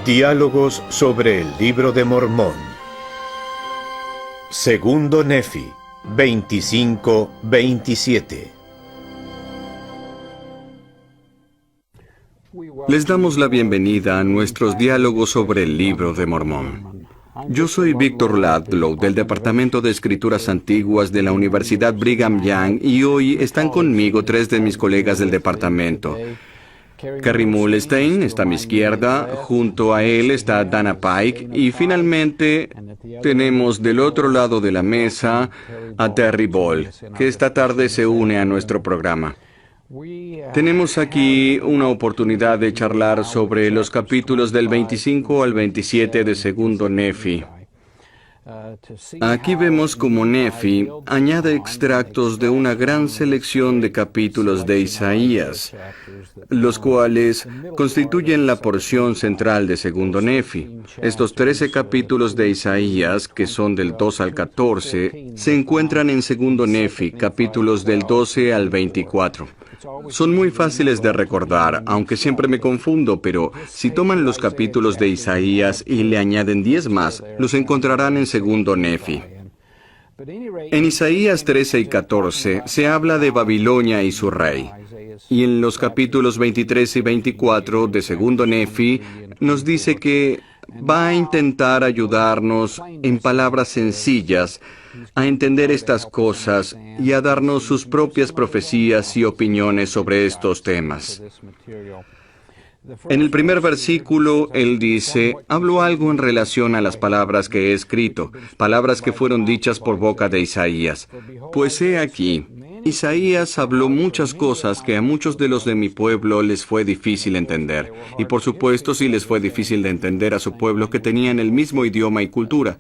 Diálogos sobre el Libro de Mormón. Segundo Nefi, 25-27. Les damos la bienvenida a nuestros diálogos sobre el Libro de Mormón. Yo soy Víctor Ladlow, del Departamento de Escrituras Antiguas de la Universidad Brigham Young, y hoy están conmigo tres de mis colegas del departamento. Kerry Muhlestein está a mi izquierda, junto a él está Dana Pike, y finalmente tenemos del otro lado de la mesa a Terry Ball, que esta tarde se une a nuestro programa. Tenemos aquí una oportunidad de charlar sobre los capítulos del 25 al 27 de Segundo Nefi. Aquí vemos cómo Nefi añade extractos de una gran selección de capítulos de Isaías, los cuales constituyen la porción central de Segundo Nefi. Estos 13 capítulos de Isaías, que son del 2 al 14, se encuentran en Segundo Nefi, capítulos del 12 al 24. Son muy fáciles de recordar, aunque siempre me confundo, pero si toman los capítulos de Isaías y le añaden 10 más, los encontrarán en Segundo Nefi. En Isaías 13 y 14 se habla de Babilonia y su rey. Y en los capítulos 23 y 24 de Segundo Nefi nos dice que va a intentar ayudarnos en palabras sencillas a entender estas cosas y a darnos sus propias profecías y opiniones sobre estos temas. En el primer versículo, él dice, hablo algo en relación a las palabras que he escrito, palabras que fueron dichas por boca de Isaías. Pues he aquí, Isaías habló muchas cosas que a muchos de los de mi pueblo les fue difícil entender. Y por supuesto, sí les fue difícil de entender a su pueblo que tenían el mismo idioma y cultura.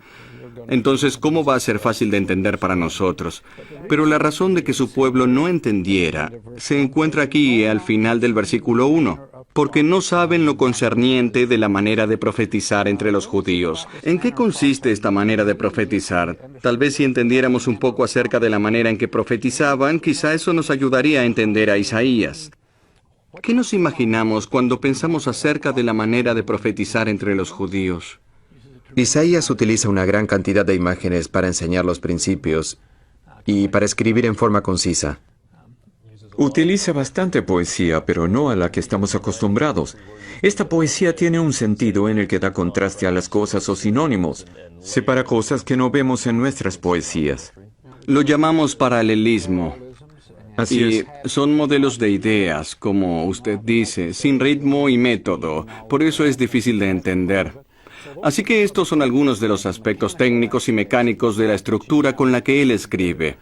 Entonces, ¿cómo va a ser fácil de entender para nosotros? Pero la razón de que su pueblo no entendiera se encuentra aquí al final del versículo 1. Porque no saben lo concerniente de la manera de profetizar entre los judíos. ¿En qué consiste esta manera de profetizar? Tal vez si entendiéramos un poco acerca de la manera en que profetizaban, quizá eso nos ayudaría a entender a Isaías. ¿Qué nos imaginamos cuando pensamos acerca de la manera de profetizar entre los judíos? Isaías utiliza una gran cantidad de imágenes para enseñar los principios y para escribir en forma concisa. Utiliza bastante poesía, pero no a la que estamos acostumbrados. Esta poesía tiene un sentido en el que da contraste a las cosas o sinónimos. Separa cosas que no vemos en nuestras poesías. Lo llamamos paralelismo. Así es. Son modelos de ideas, como usted dice, sin ritmo y método. Por eso es difícil de entender. Así que estos son algunos de los aspectos técnicos y mecánicos de la estructura con la que él escribe.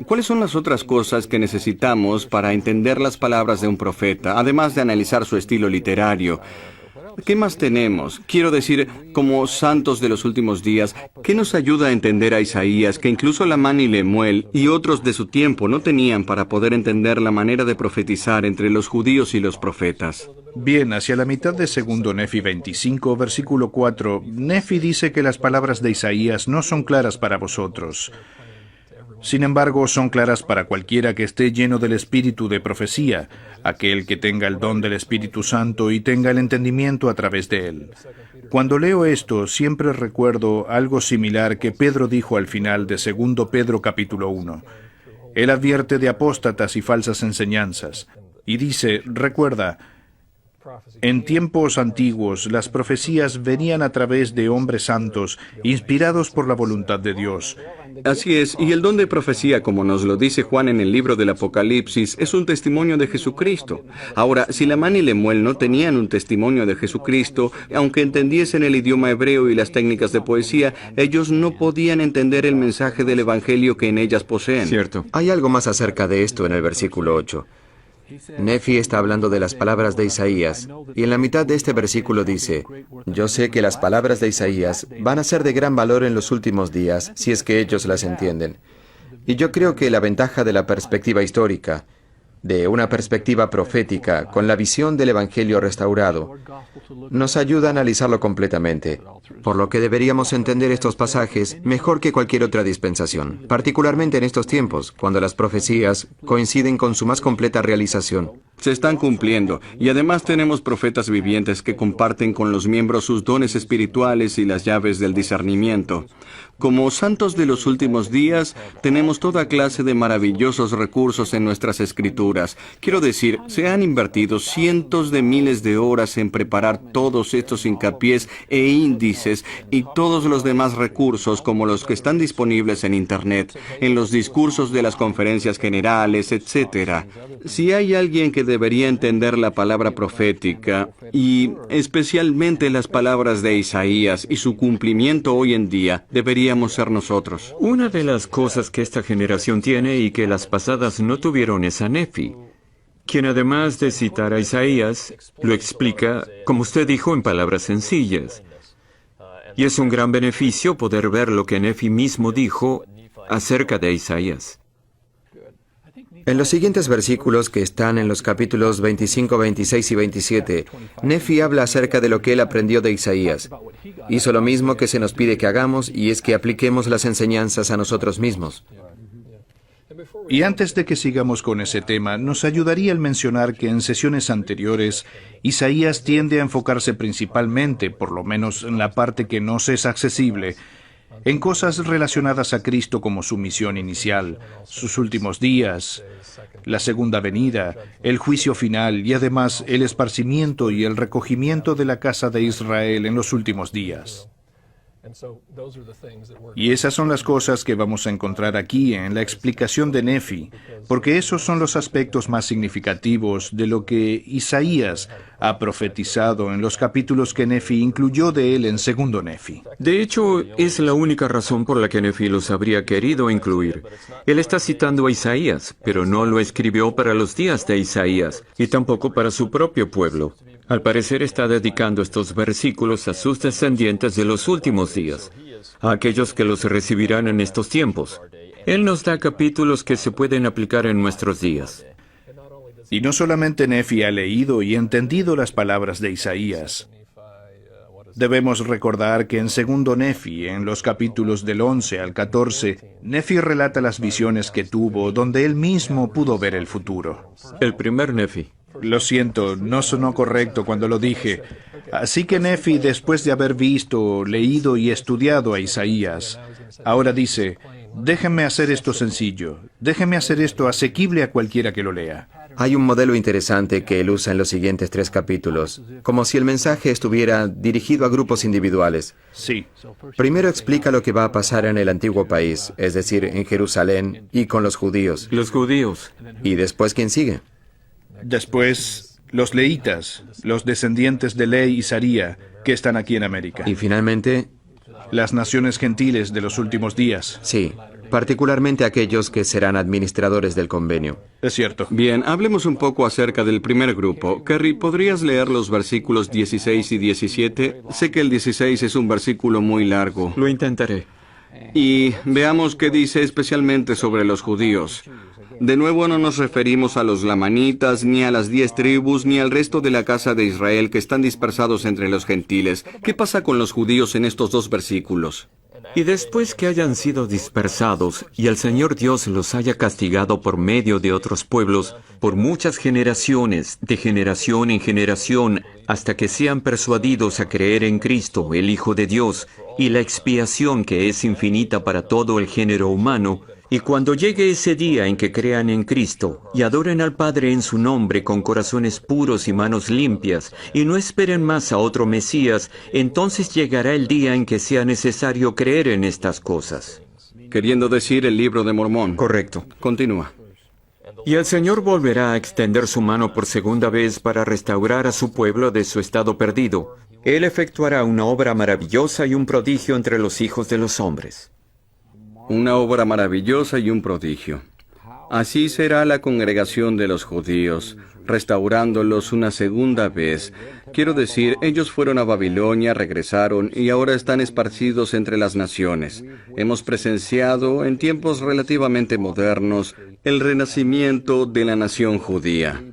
¿Cuáles son las otras cosas que necesitamos para entender las palabras de un profeta, además de analizar su estilo literario? ¿Qué más tenemos? Quiero decir, como santos de los últimos días, ¿qué nos ayuda a entender a Isaías, que incluso Lamán y Lemuel y otros de su tiempo no tenían para poder entender la manera de profetizar entre los judíos y los profetas? Bien, hacia la mitad de Segundo Nefi 25, versículo 4, Nefi dice que las palabras de Isaías no son claras para vosotros. Sin embargo, son claras para cualquiera que esté lleno del espíritu de profecía, aquel que tenga el don del Espíritu Santo y tenga el entendimiento a través de él. Cuando leo esto, siempre recuerdo algo similar que Pedro dijo al final de Segundo Pedro capítulo 1. Él advierte de apóstatas y falsas enseñanzas, y dice, recuerda, en tiempos antiguos las profecías venían a través de hombres santos, inspirados por la voluntad de Dios. Así es, y el don de profecía, como nos lo dice Juan en el libro del Apocalipsis, es un testimonio de Jesucristo. Ahora, si Lamán y Lemuel no tenían un testimonio de Jesucristo, aunque entendiesen el idioma hebreo y las técnicas de poesía, ellos no podían entender el mensaje del Evangelio que en ellas poseen. Cierto. Hay algo más acerca de esto en el versículo 8. Nefi está hablando de las palabras de Isaías, y en la mitad de este versículo dice, yo sé que las palabras de Isaías van a ser de gran valor en los últimos días, si es que ellos las entienden. Y yo creo que la ventaja de la perspectiva histórica, de una perspectiva profética, con la visión del Evangelio restaurado, nos ayuda a analizarlo completamente, por lo que deberíamos entender estos pasajes mejor que cualquier otra dispensación, particularmente en estos tiempos, cuando las profecías coinciden con su más completa realización. Se están cumpliendo, y además tenemos profetas vivientes que comparten con los miembros sus dones espirituales y las llaves del discernimiento. Como santos de los últimos días, tenemos toda clase de maravillosos recursos en nuestras escrituras. Quiero decir, se han invertido cientos de miles de horas en preparar todos estos hincapiés e índices y todos los demás recursos como los que están disponibles en Internet, en los discursos de las conferencias generales, etc. Si hay alguien que debería entender la palabra profética, y especialmente las palabras de Isaías y su cumplimiento hoy en día, deberíamos ser nosotros. Una de las cosas que esta generación tiene y que las pasadas no tuvieron es a Nefi, quien además de citar a Isaías, lo explica, como usted dijo, en palabras sencillas. Y es un gran beneficio poder ver lo que Nefi mismo dijo acerca de Isaías. En los siguientes versículos, que están en los capítulos 25, 26 y 27, Nefi habla acerca de lo que él aprendió de Isaías. Hizo lo mismo que se nos pide que hagamos, y es que apliquemos las enseñanzas a nosotros mismos. Y antes de que sigamos con ese tema, nos ayudaría el mencionar que en sesiones anteriores, Isaías tiende a enfocarse principalmente, por lo menos en la parte que nos es accesible, en cosas relacionadas a Cristo como su misión inicial, sus últimos días, la segunda venida, el juicio final y además el esparcimiento y el recogimiento de la casa de Israel en los últimos días. Y esas son las cosas que vamos a encontrar aquí en la explicación de Nefi, porque esos son los aspectos más significativos de lo que Isaías ha profetizado en los capítulos que Nefi incluyó de él en segundo Nefi. De hecho, es la única razón por la que Nefi los habría querido incluir. Él está citando a Isaías, pero no lo escribió para los días de Isaías, y tampoco para su propio pueblo. Al parecer está dedicando estos versículos a sus descendientes de los últimos días, a aquellos que los recibirán en estos tiempos. Él nos da capítulos que se pueden aplicar en nuestros días. Y no solamente Nefi ha leído y entendido las palabras de Isaías. Debemos recordar que en segundo Nefi, en los capítulos del 11 al 14, Nefi relata las visiones que tuvo donde él mismo pudo ver el futuro. El primer Nefi. Lo siento, no sonó correcto cuando lo dije. Así que Nefi, después de haber visto, leído y estudiado a Isaías, ahora dice, déjenme hacer esto sencillo, déjenme hacer esto asequible a cualquiera que lo lea. Hay un modelo interesante que él usa en los siguientes 3 capítulos, como si el mensaje estuviera dirigido a grupos individuales. Sí. Primero explica lo que va a pasar en el antiguo país, es decir, en Jerusalén y con los judíos. Los judíos. ¿Y después quién sigue? Después, los leítas, los descendientes de Ley y Saría, que están aquí en América. Y finalmente, Las naciones gentiles de los últimos días. sí, particularmente aquellos que serán administradores del convenio. Es cierto. Bien, hablemos un poco acerca del primer grupo. Kerry, ¿podrías leer los versículos 16 y 17? Sé que el 16 es un versículo muy largo. Lo intentaré. Y veamos qué dice especialmente sobre los judíos. De nuevo no nos referimos a los lamanitas, ni a las 10 tribus, ni al resto de la casa de Israel que están dispersados entre los gentiles. ¿Qué pasa con los judíos en estos 2 versículos? Y después que hayan sido dispersados y el Señor Dios los haya castigado por medio de otros pueblos, por muchas generaciones, de generación en generación, hasta que sean persuadidos a creer en Cristo, el Hijo de Dios, y la expiación que es infinita para todo el género humano, y cuando llegue ese día en que crean en Cristo y adoren al Padre en su nombre con corazones puros y manos limpias, y no esperen más a otro Mesías, entonces llegará el día en que sea necesario creer en estas cosas. Queriendo decir el libro de Mormón. Correcto. Continúa. Y el Señor volverá a extender su mano por segunda vez para restaurar a su pueblo de su estado perdido. Él efectuará una obra maravillosa y un prodigio entre los hijos de los hombres. Una obra maravillosa y un prodigio. Así será la congregación de los judíos, restaurándolos una segunda vez. Quiero decir, ellos fueron a Babilonia, regresaron y ahora están esparcidos entre las naciones. Hemos presenciado, en tiempos relativamente modernos, el renacimiento de la nación judía.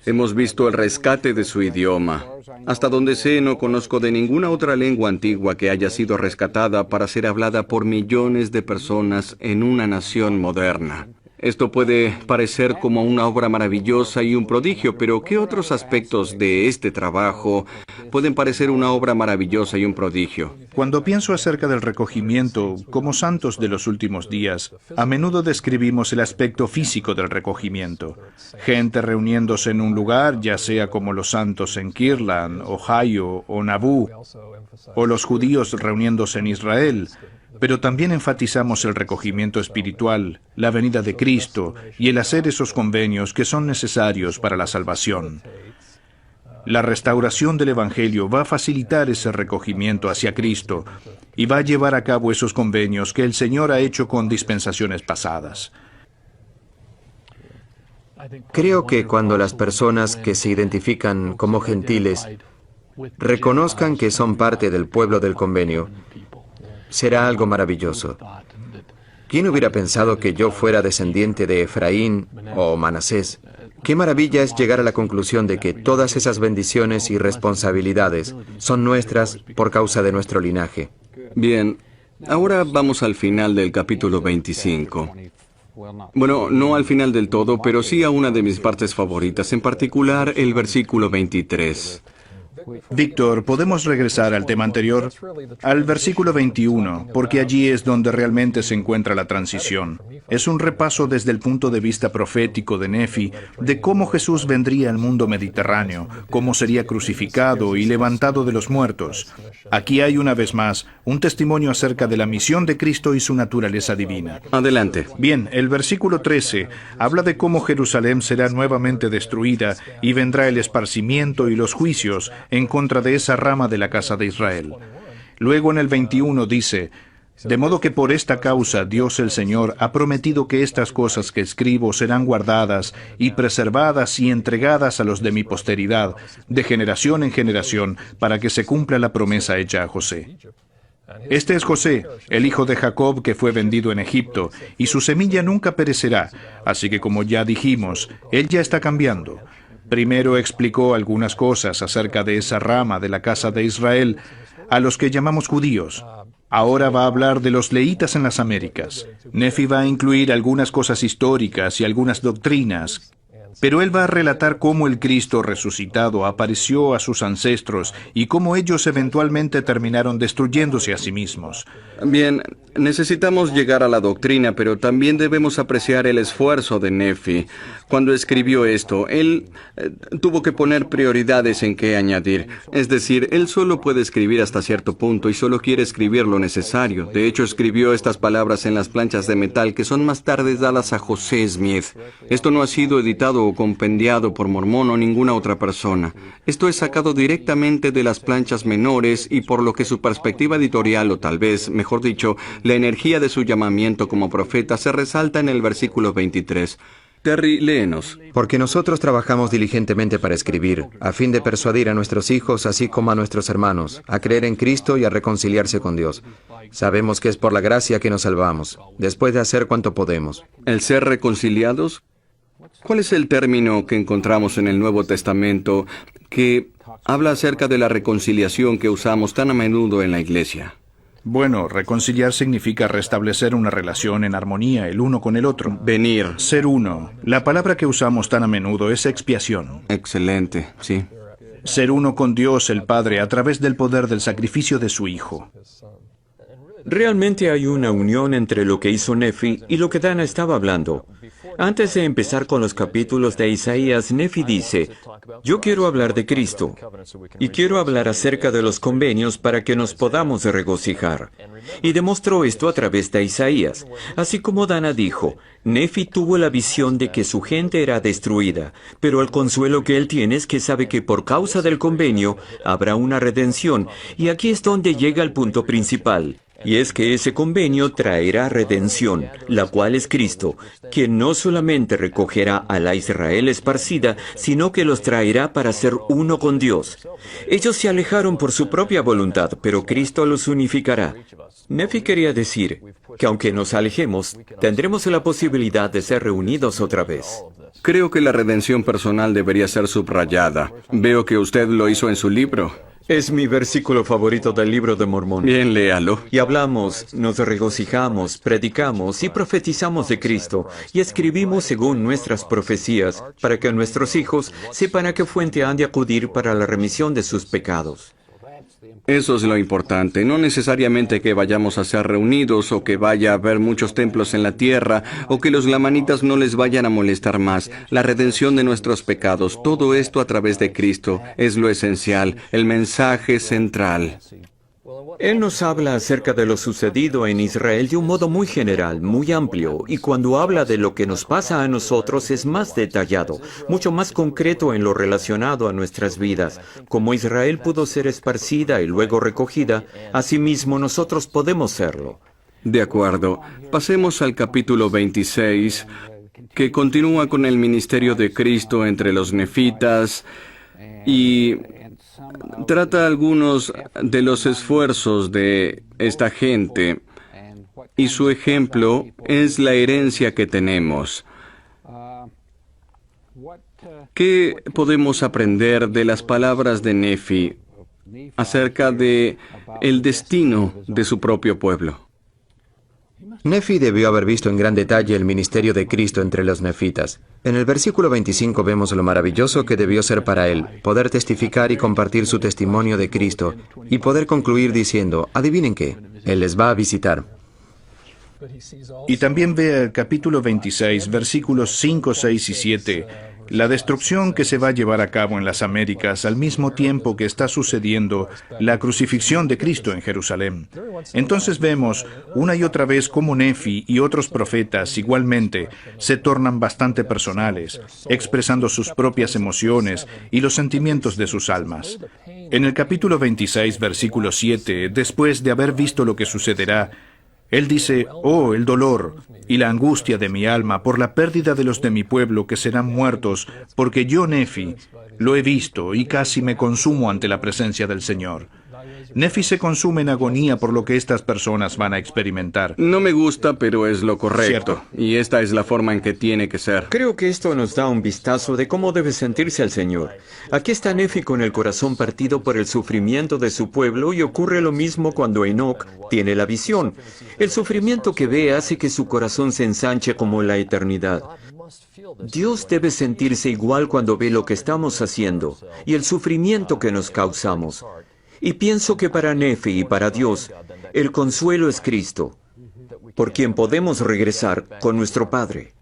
Hemos visto el rescate de su idioma. Hasta donde sé, no conozco de ninguna otra lengua antigua que haya sido rescatada para ser hablada por millones de personas en una nación moderna. Esto puede parecer como una obra maravillosa y un prodigio, pero ¿qué otros aspectos de este trabajo pueden parecer una obra maravillosa y un prodigio? Cuando pienso acerca del recogimiento, como santos de los últimos días, a menudo describimos el aspecto físico del recogimiento. Gente reuniéndose en un lugar, ya sea como los santos en Kirtland, Ohio o Nauvoo, o los judíos reuniéndose en Israel. Pero también enfatizamos el recogimiento espiritual, la venida de Cristo y el hacer esos convenios que son necesarios para la salvación. La restauración del Evangelio va a facilitar ese recogimiento hacia Cristo y va a llevar a cabo esos convenios que el Señor ha hecho con dispensaciones pasadas. Creo que cuando las personas que se identifican como gentiles reconozcan que son parte del pueblo del convenio, será algo maravilloso. ¿Quién hubiera pensado que yo fuera descendiente de Efraín o Manasés? Qué maravilla es llegar a la conclusión de que todas esas bendiciones y responsabilidades son nuestras por causa de nuestro linaje. Bien, ahora vamos al final del capítulo 25. Bueno, no al final del todo, pero sí a una de mis partes favoritas, en particular el versículo 23. Víctor, ¿podemos regresar al tema anterior? Al versículo 21, porque allí es donde realmente se encuentra la transición. Es un repaso desde el punto de vista profético de Nefi, de cómo Jesús vendría al mundo mediterráneo, cómo sería crucificado y levantado de los muertos. Aquí hay una vez más un testimonio acerca de la misión de Cristo y su naturaleza divina. Adelante. Bien, el versículo 13 habla de cómo Jerusalén será nuevamente destruida y vendrá el esparcimiento y los juicios en contra de esa rama de la casa de Israel. Luego en el 21 dice: de modo que por esta causa Dios el Señor ha prometido que estas cosas que escribo serán guardadas y preservadas y entregadas a los de mi posteridad, de generación en generación, para que se cumpla la promesa hecha a José. Este es José, el hijo de Jacob que fue vendido en Egipto, y su semilla nunca perecerá, así que como ya dijimos, él ya está cambiando. Primero explicó algunas cosas acerca de esa rama de la casa de Israel, a los que llamamos judíos. Ahora va a hablar de los leítas en las Américas. Nefi va a incluir algunas cosas históricas y algunas doctrinas, pero él va a relatar cómo el Cristo resucitado apareció a sus ancestros y cómo ellos eventualmente terminaron destruyéndose a sí mismos. Bien, necesitamos llegar a la doctrina, pero también debemos apreciar el esfuerzo de Nefi. Cuando escribió esto, él tuvo que poner prioridades en qué añadir. Es decir, él solo puede escribir hasta cierto punto y solo quiere escribir lo necesario. De hecho, escribió estas palabras en las planchas de metal que son más tarde dadas a José Smith. Esto no ha sido editado o compendiado por Mormón o ninguna otra persona. Esto es sacado directamente de las planchas menores y por lo que su perspectiva editorial, o tal vez, mejor dicho, la energía de su llamamiento como profeta se resalta en el versículo 23. Terry, léenos. Porque nosotros trabajamos diligentemente para escribir, a fin de persuadir a nuestros hijos, así como a nuestros hermanos, a creer en Cristo y a reconciliarse con Dios. Sabemos que es por la gracia que nos salvamos, después de hacer cuanto podemos. ¿El ser reconciliados? ¿Cuál es el término que encontramos en el Nuevo Testamento que habla acerca de la reconciliación que usamos tan a menudo en la iglesia? Bueno, reconciliar significa restablecer una relación en armonía el uno con el otro. Venir. Ser uno. La palabra que usamos tan a menudo es expiación. Excelente, sí. Ser uno con Dios el Padre a través del poder del sacrificio de su Hijo. Realmente hay una unión entre lo que hizo Nefi y lo que Dana estaba hablando. Antes de empezar con los capítulos de Isaías, Nefi dice: yo quiero hablar de Cristo y quiero hablar acerca de los convenios para que nos podamos regocijar. Y demostró esto a través de Isaías. Así como Dana dijo, Nefi tuvo la visión de que su gente era destruida, pero el consuelo que él tiene es que sabe que por causa del convenio habrá una redención. Y aquí es donde llega el punto principal. Y es que ese convenio traerá redención, la cual es Cristo, quien no solamente recogerá a la Israel esparcida, sino que los traerá para ser uno con Dios. Ellos se alejaron por su propia voluntad, pero Cristo los unificará. Nefi quería decir que aunque nos alejemos, tendremos la posibilidad de ser reunidos otra vez. Creo que la redención personal debería ser subrayada. Veo que usted lo hizo en su libro. Es mi versículo favorito del libro de Mormón. Bien, léalo. Y hablamos, nos regocijamos, predicamos y profetizamos de Cristo, y escribimos según nuestras profecías, para que nuestros hijos sepan a qué fuente han de acudir para la remisión de sus pecados. Eso es lo importante. No necesariamente que vayamos a ser reunidos o que vaya a haber muchos templos en la tierra o que los lamanitas no les vayan a molestar más. La redención de nuestros pecados, todo esto a través de Cristo, es lo esencial, el mensaje central. Él nos habla acerca de lo sucedido en Israel de un modo muy general, muy amplio, y cuando habla de lo que nos pasa a nosotros es más detallado, mucho más concreto en lo relacionado a nuestras vidas. Como Israel pudo ser esparcida y luego recogida, asimismo nosotros podemos serlo. De acuerdo. Pasemos al capítulo 26, que continúa con el ministerio de Cristo entre los nefitas y trata algunos de los esfuerzos de esta gente, y su ejemplo es la herencia que tenemos. ¿Qué podemos aprender de las palabras de Nefi acerca de el destino de su propio pueblo? Nefi debió haber visto en gran detalle el ministerio de Cristo entre los nefitas. En el versículo 25 vemos lo maravilloso que debió ser para él, poder testificar y compartir su testimonio de Cristo, y poder concluir diciendo, adivinen qué, Él les va a visitar. Y también ve el capítulo 26, versículos 5, 6 y 7, la destrucción que se va a llevar a cabo en las Américas al mismo tiempo que está sucediendo la crucifixión de Cristo en Jerusalén. Entonces vemos una y otra vez cómo Nefi y otros profetas igualmente se tornan bastante personales, expresando sus propias emociones y los sentimientos de sus almas. En el capítulo 26, versículo 7, después de haber visto lo que sucederá, él dice, oh, el dolor y la angustia de mi alma por la pérdida de los de mi pueblo que serán muertos, porque yo, Nefi, lo he visto y casi me consumo ante la presencia del Señor. Nefi se consume en agonía por lo que estas personas van a experimentar. No me gusta, pero es lo correcto. Cierto. Y esta es la forma en que tiene que ser. Creo que esto nos da un vistazo de cómo debe sentirse el Señor. Aquí está Nefi con el corazón partido por el sufrimiento de su pueblo, y ocurre lo mismo cuando Enoc tiene la visión. El sufrimiento que ve hace que su corazón se ensanche como la eternidad. Dios debe sentirse igual cuando ve lo que estamos haciendo y el sufrimiento que nos causamos. Y pienso que para Nefi y para Dios, el consuelo es Cristo, por quien podemos regresar con nuestro Padre.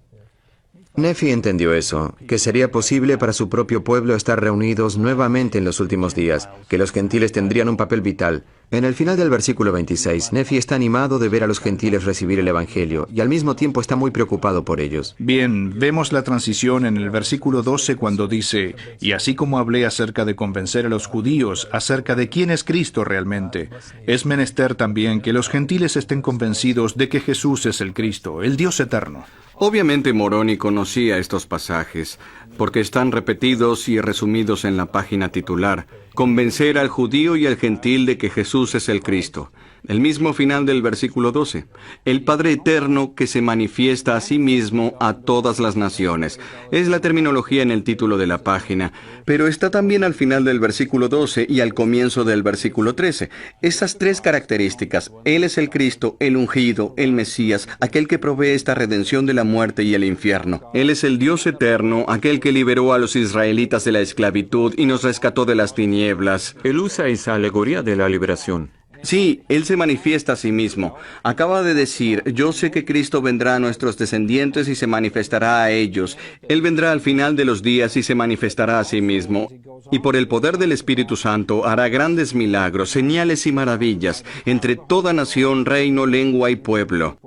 Nefi entendió eso, que sería posible para su propio pueblo estar reunidos nuevamente en los últimos días, que los gentiles tendrían un papel vital. En el final del versículo 26, Nefi está animado de ver a los gentiles recibir el Evangelio, y al mismo tiempo está muy preocupado por ellos. Bien, vemos la transición en el versículo 12 cuando dice, y así como hablé acerca de convencer a los judíos acerca de quién es Cristo realmente, es menester también que los gentiles estén convencidos de que Jesús es el Cristo, el Dios eterno. Obviamente Moroni conocía estos pasajes, porque están repetidos y resumidos en la página titular. Convencer al judío y al gentil de que Jesús es el Cristo. El mismo final del versículo 12. El Padre Eterno que se manifiesta a sí mismo a todas las naciones. Es la terminología en el título de la página, pero está también al final del versículo 12 y al comienzo del versículo 13. Esas tres características, Él es el Cristo, el ungido, el Mesías, aquel que provee esta redención de la muerte y el infierno. Él es el Dios eterno, aquel que liberó a los israelitas de la esclavitud y nos rescató de las tinieblas. Él usa esa alegoría de la liberación. Sí, Él se manifiesta a sí mismo. Acaba de decir, yo sé que Cristo vendrá a nuestros descendientes y se manifestará a ellos. Él vendrá al final de los días y se manifestará a sí mismo. Y por el poder del Espíritu Santo hará grandes milagros, señales y maravillas entre toda nación, reino, lengua y pueblo.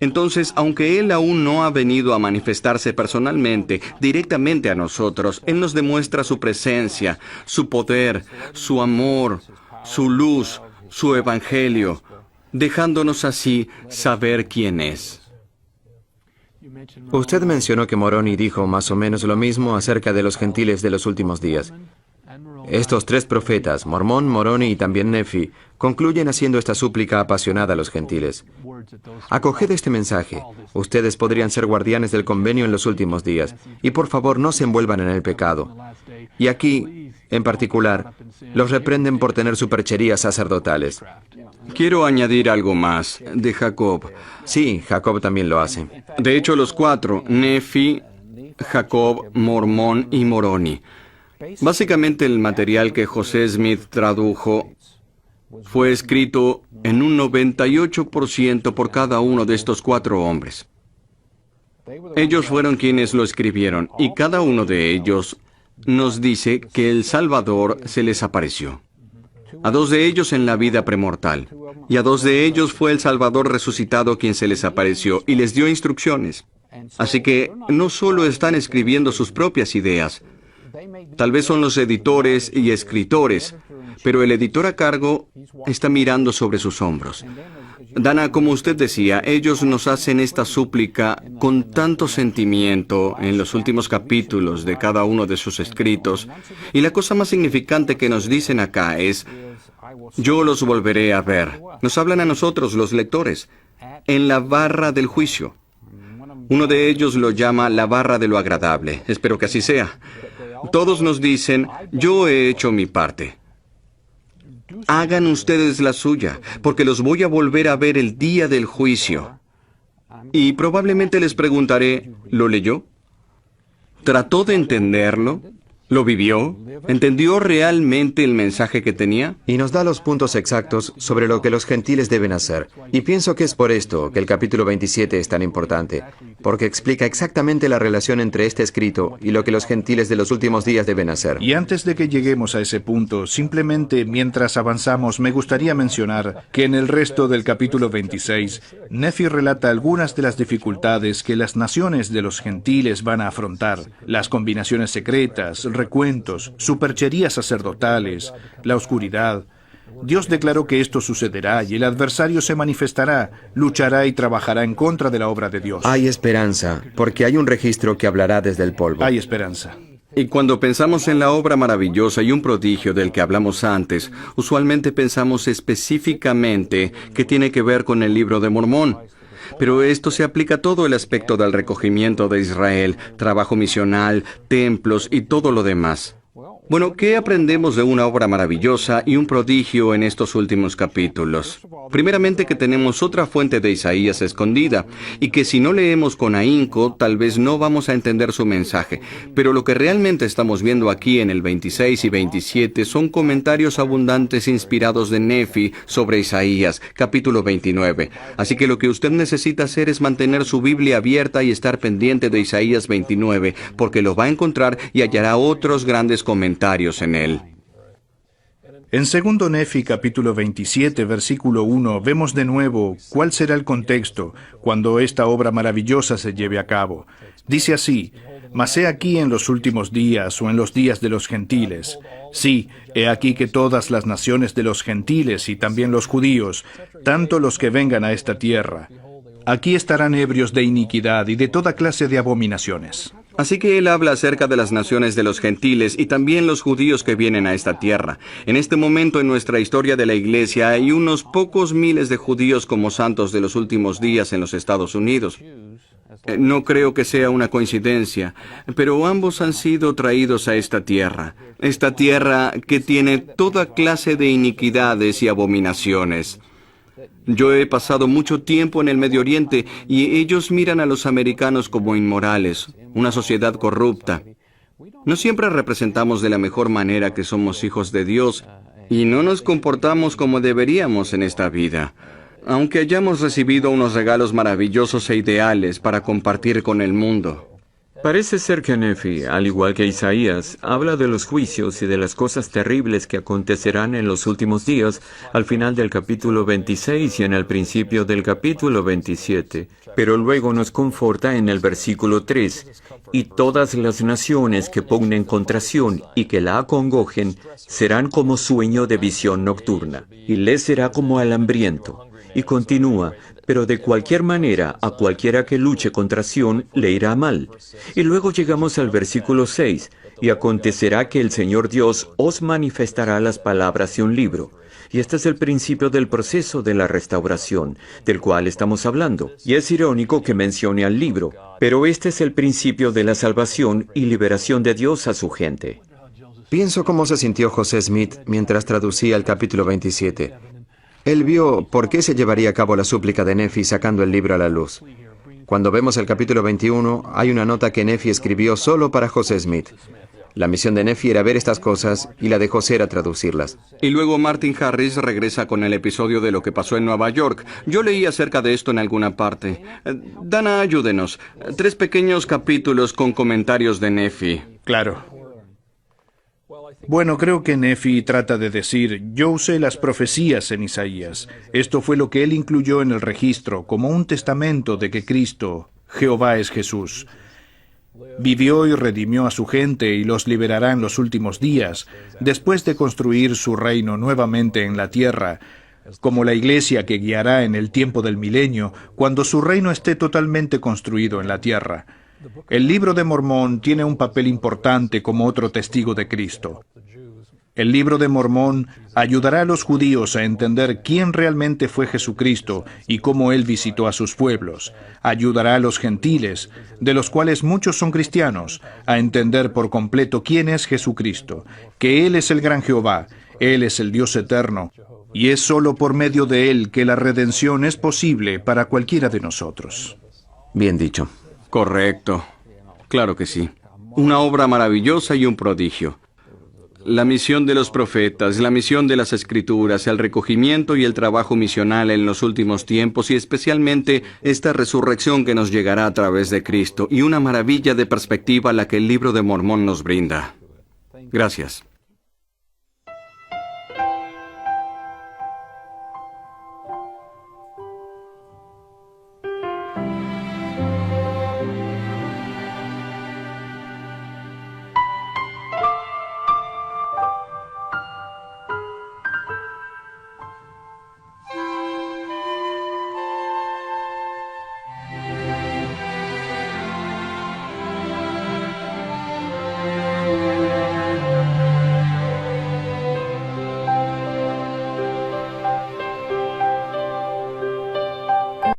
Entonces, aunque Él aún no ha venido a manifestarse personalmente, directamente a nosotros, Él nos demuestra su presencia, su poder, su amor, su luz, su evangelio, dejándonos así saber quién es. Usted mencionó que Moroni dijo más o menos lo mismo acerca de los gentiles de los últimos días. Estos tres profetas, Mormón, Moroni y también Nefi, concluyen haciendo esta súplica apasionada a los gentiles. Acoged este mensaje. Ustedes podrían ser guardianes del convenio en los últimos días. Y por favor, no se envuelvan en el pecado. Y aquí En particular, los reprenden por tener supercherías sacerdotales. Quiero añadir algo más de Jacob. Sí, Jacob también lo hace. De hecho, los cuatro, Nefi, Jacob, Mormón y Moroni. Básicamente el material que José Smith tradujo fue escrito en un 98% por cada uno de estos cuatro hombres. Ellos fueron quienes lo escribieron y cada uno de ellos nos dice que el Salvador se les apareció. A dos de ellos en la vida premortal, y a dos de ellos fue el Salvador resucitado quien se les apareció y les dio instrucciones. Así que no solo están escribiendo sus propias ideas, tal vez son los editores y escritores, pero el editor a cargo está mirando sobre sus hombros. Dana, como usted decía, ellos nos hacen esta súplica con tanto sentimiento en los últimos capítulos de cada uno de sus escritos, y la cosa más significante que nos dicen acá es, yo los volveré a ver. Nos hablan a nosotros, los lectores, en la barra del juicio. Uno de ellos lo llama la barra de lo agradable. Espero que así sea. Todos nos dicen, yo he hecho mi parte. Hagan ustedes la suya, porque los voy a volver a ver el día del juicio. Y probablemente les preguntaré, ¿lo leyó? ¿Trató de entenderlo? ¿Lo vivió? ¿Entendió realmente el mensaje que tenía? Y nos da los puntos exactos sobre lo que los gentiles deben hacer. Y pienso que es por esto que el capítulo 27 es tan importante, porque explica exactamente la relación entre este escrito y lo que los gentiles de los últimos días deben hacer. Y antes de que lleguemos a ese punto, simplemente mientras avanzamos, me gustaría mencionar que en el resto del capítulo 26, Nefi relata algunas de las dificultades que las naciones de los gentiles van a afrontar, las combinaciones secretas, recuentos, supercherías sacerdotales, la oscuridad. Dios declaró que esto sucederá y el adversario se manifestará, luchará y trabajará en contra de la obra de Dios. Hay esperanza, porque hay un registro que hablará desde el polvo. Hay esperanza. Y cuando pensamos en la obra maravillosa y un prodigio del que hablamos antes, usualmente pensamos específicamente que tiene que ver con el libro de Mormón. Pero esto se aplica a todo el aspecto del recogimiento de Israel, trabajo misional, templos y todo lo demás. Bueno, ¿qué aprendemos de una obra maravillosa y un prodigio en estos últimos capítulos? Primeramente que tenemos otra fuente de Isaías escondida, y que si no leemos con ahínco, tal vez no vamos a entender su mensaje. Pero lo que realmente estamos viendo aquí en el 26 y 27 son comentarios abundantes inspirados de Nefi sobre Isaías, capítulo 29. Así que lo que usted necesita hacer es mantener su Biblia abierta y estar pendiente de Isaías 29, porque lo va a encontrar y hallará otros grandes comentarios en él. En 2 Nefi capítulo 27, versículo 1, vemos de nuevo cuál será el contexto cuando esta obra maravillosa se lleve a cabo. Dice así, «Mas he aquí en los últimos días o en los días de los gentiles. Sí, he aquí que todas las naciones de los gentiles y también los judíos, tanto los que vengan a esta tierra, aquí estarán ebrios de iniquidad y de toda clase de abominaciones». Así que él habla acerca de las naciones de los gentiles y también los judíos que vienen a esta tierra. En este momento en nuestra historia de la Iglesia hay unos pocos miles de judíos como santos de los últimos días en los Estados Unidos. No creo que sea una coincidencia, pero ambos han sido traídos a esta tierra que tiene toda clase de iniquidades y abominaciones. Yo he pasado mucho tiempo en el Medio Oriente y ellos miran a los americanos como inmorales, una sociedad corrupta. No siempre representamos de la mejor manera que somos hijos de Dios y no nos comportamos como deberíamos en esta vida, aunque hayamos recibido unos regalos maravillosos e ideales para compartir con el mundo. Parece ser que Nefi, al igual que Isaías, habla de los juicios y de las cosas terribles que acontecerán en los últimos días, al final del capítulo 26 y en el principio del capítulo 27. Pero luego nos conforta en el versículo 3, «Y todas las naciones que pugnen contra Sión y que la acongojen serán como sueño de visión nocturna, y les será como al hambriento». Y continúa, «Pero de cualquier manera, a cualquiera que luche contra Sión le irá mal». Y luego llegamos al versículo 6, «Y acontecerá que el Señor Dios os manifestará las palabras de un libro». Y este es el principio del proceso de la restauración, del cual estamos hablando. Y es irónico que mencione al libro, pero este es el principio de la salvación y liberación de Dios a su gente. Pienso cómo se sintió José Smith mientras traducía el capítulo 27. Él vio por qué se llevaría a cabo la súplica de Nefi sacando el libro a la luz. Cuando vemos el capítulo 21, hay una nota que Nefi escribió solo para José Smith. La misión de Nefi era ver estas cosas y la de José era traducirlas. Y luego Martin Harris regresa con el episodio de lo que pasó en Nueva York. Yo leí acerca de esto en alguna parte. Dana, ayúdenos. 3 pequeños capítulos con comentarios de Nefi. Claro. Bueno, creo que Nefi trata de decir, yo usé las profecías en Isaías. Esto fue lo que él incluyó en el registro, como un testamento de que Cristo, Jehová es Jesús. Vivió y redimió a su gente y los liberará en los últimos días, después de construir su reino nuevamente en la tierra, como la iglesia que guiará en el tiempo del milenio, cuando su reino esté totalmente construido en la tierra. El libro de Mormón tiene un papel importante como otro testigo de Cristo. El libro de Mormón ayudará a los judíos a entender quién realmente fue Jesucristo y cómo Él visitó a sus pueblos. Ayudará a los gentiles, de los cuales muchos son cristianos, a entender por completo quién es Jesucristo, que Él es el gran Jehová, Él es el Dios eterno, y es solo por medio de Él que la redención es posible para cualquiera de nosotros. Bien dicho. Correcto. Claro que sí. Una obra maravillosa y un prodigio. La misión de los profetas, la misión de las Escrituras, el recogimiento y el trabajo misional en los últimos tiempos y especialmente esta resurrección que nos llegará a través de Cristo y una maravilla de perspectiva la que el libro de Mormón nos brinda. Gracias.